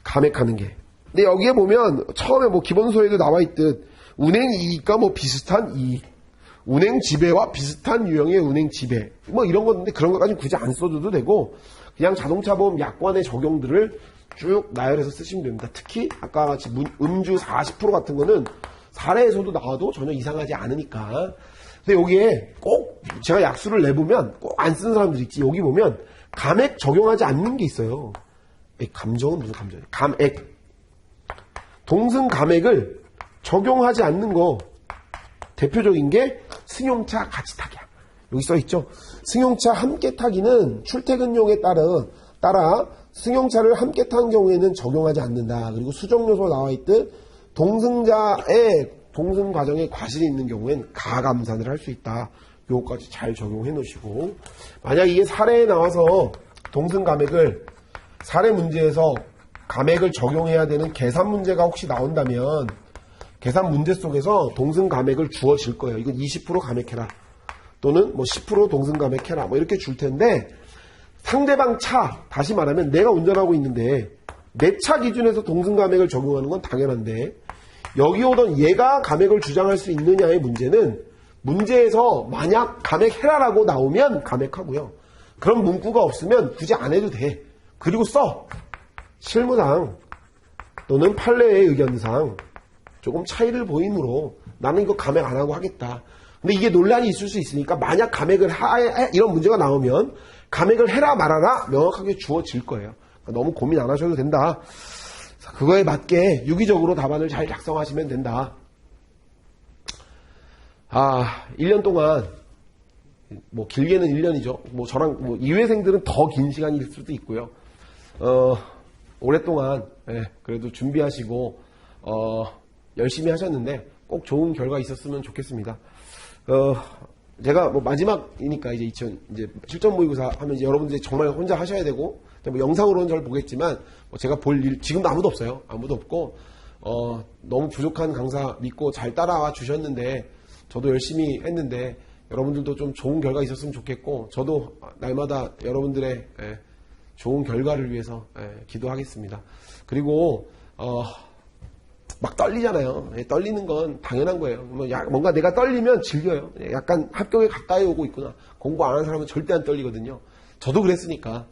감액하는 게. 근데 여기에 보면 처음에 뭐 기본소에도 나와 있듯 운행이익과 뭐 비슷한 이익, 운행지배와 비슷한 유형의 운행지배, 뭐 이런 건데 그런 것까지 굳이 안 써줘도 되고 그냥 자동차보험 약관의 적용들을 쭉 나열해서 쓰시면 됩니다. 특히 아까 같이 음주 40% 같은 거는 사례에서도 나와도 전혀 이상하지 않으니까 근데 여기에 꼭 제가 약수를 내보면 꼭 안 쓰는 사람들 있지. 여기 보면 감액 적용하지 않는 게 있어요. 감정은 무슨 감정이에요? 감액. 동승 감액을 적용하지 않는 거 대표적인 게 승용차 같이 타기야. 여기 써있죠. 승용차 함께 타기는 출퇴근용에 따라 승용차를 함께 탄 경우에는 적용하지 않는다. 그리고 수정요소 나와있듯 동승자의 동승 과정에 과실이 있는 경우엔 가감산을 할 수 있다. 요거까지 잘 적용해 놓으시고, 만약 이게 사례에 나와서 동승 감액을 사례 문제에서 감액을 적용해야 되는 계산 문제가 혹시 나온다면 계산 문제 속에서 동승 감액을 주어질 거예요. 이건 20% 감액해라. 또는 뭐 10% 동승 감액해라. 뭐 이렇게 줄 텐데, 상대방 차, 다시 말하면 내가 운전하고 있는데 내 차 기준에서 동승 감액을 적용하는 건 당연한데, 여기 오던 얘가 감액을 주장할 수 있느냐의 문제는 문제에서 만약 감액해라라고 나오면 감액하고요. 그런 문구가 없으면 굳이 안 해도 돼. 그리고 써. 실무상 또는 판례의 의견상 조금 차이를 보이므로 나는 이거 감액 안 하고 하겠다. 근데 이게 논란이 있을 수 있으니까 만약 감액을 이런 문제가 나오면 감액을 해라 말아라 명확하게 주어질 거예요. 그러니까 너무 고민 안 하셔도 된다. 그거에 맞게 유기적으로 답안을 잘 작성하시면 된다. 1년 동안, 뭐 길게는 1년이죠. 뭐 저랑 뭐 이회생들은 더 긴 시간일 수도 있고요. 오랫동안 그래도 준비하시고 열심히 하셨는데 꼭 좋은 결과 있었으면 좋겠습니다. 제가 뭐 마지막이니까 이제 실전 모의고사 하면 이제 여러분들이 정말 혼자 하셔야 되고, 뭐 영상으로는 잘 보겠지만 뭐 제가 볼 일 지금도 아무도 없어요. 아무도 없고 너무 부족한 강사 믿고 잘 따라와 주셨는데 저도 열심히 했는데 여러분들도 좀 좋은 결과 있었으면 좋겠고, 저도 날마다 여러분들의 좋은 결과를 위해서 기도하겠습니다. 그리고 막 떨리잖아요. 떨리는 건 당연한 거예요. 뭔가 내가 떨리면 즐겨요. 약간 합격에 가까이 오고 있구나. 공부 안 하는 사람은 절대 안 떨리거든요. 저도 그랬으니까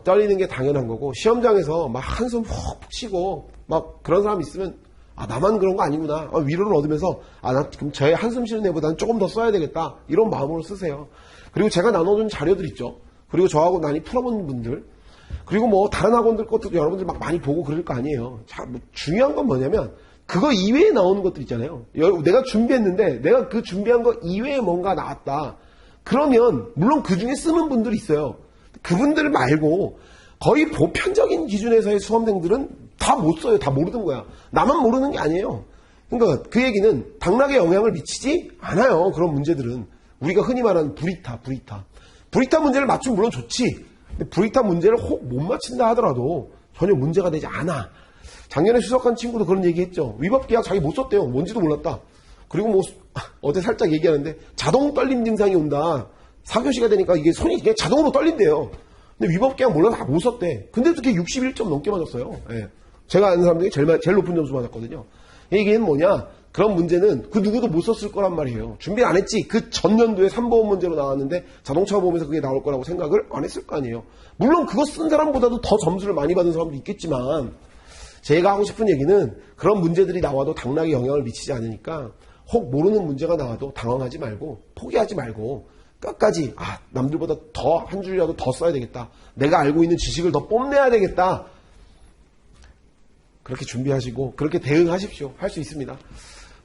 떨리는 게 당연한 거고, 시험장에서 막 한숨 푹 쉬고 막 그런 사람 있으면 나만 그런 거 아니구나. 위로를 얻으면서 나 그럼 저의 한숨 쉬는 애보다는 조금 더 써야 되겠다. 이런 마음으로 쓰세요. 그리고 제가 나눠준 자료들 있죠. 그리고 저하고 많이 풀어본 분들, 그리고 뭐 다른 학원들 것도 여러분들 막 많이 보고 그럴 거 아니에요. 자, 뭐 중요한 건 뭐냐면 그거 이외에 나오는 것들 있잖아요. 내가 준비했는데 내가 그 준비한 거 이외에 뭔가 나왔다. 그러면 물론 그 중에 쓰는 분들이 있어요. 그분들 말고 거의 보편적인 기준에서의 수험생들은 다 못 써요. 다 모르는 거야. 나만 모르는 게 아니에요. 그러니까 그 얘기는 당락에 영향을 미치지 않아요. 그런 문제들은. 우리가 흔히 말하는 브리타 문제를 맞추면 물론 좋지. 근데 브리타 문제를 혹 못 맞춘다 하더라도 전혀 문제가 되지 않아. 작년에 수석한 친구도 그런 얘기 했죠. 위법계약 자기 못 썼대요. 뭔지도 몰랐다. 그리고 뭐 어제 살짝 얘기하는데 자동 떨림 증상이 온다. 4교시가 되니까 이게 손이 그냥 자동으로 떨린대요. 근데 위법계약 몰라서 다 못 썼대. 근데 어떻게 61점 넘게 맞았어요. 제가 아는 사람 중에 제일 높은 점수 맞았거든요. 이게 뭐냐? 그런 문제는 그 누구도 못 썼을 거란 말이에요. 준비 안 했지. 그 전년도에 3보험 문제로 나왔는데 자동차 보험에서 그게 나올 거라고 생각을 안 했을 거 아니에요. 물론 그거 쓴 사람보다도 더 점수를 많이 받은 사람도 있겠지만, 제가 하고 싶은 얘기는 그런 문제들이 나와도 당락에 영향을 미치지 않으니까 혹 모르는 문제가 나와도 당황하지 말고 포기하지 말고 끝까지 남들보다 더 한 줄이라도 더 써야 되겠다. 내가 알고 있는 지식을 더 뽐내야 되겠다. 그렇게 준비하시고 그렇게 대응하십시오. 할 수 있습니다.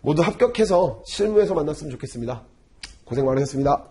모두 합격해서 실무에서 만났으면 좋겠습니다. 고생 많으셨습니다.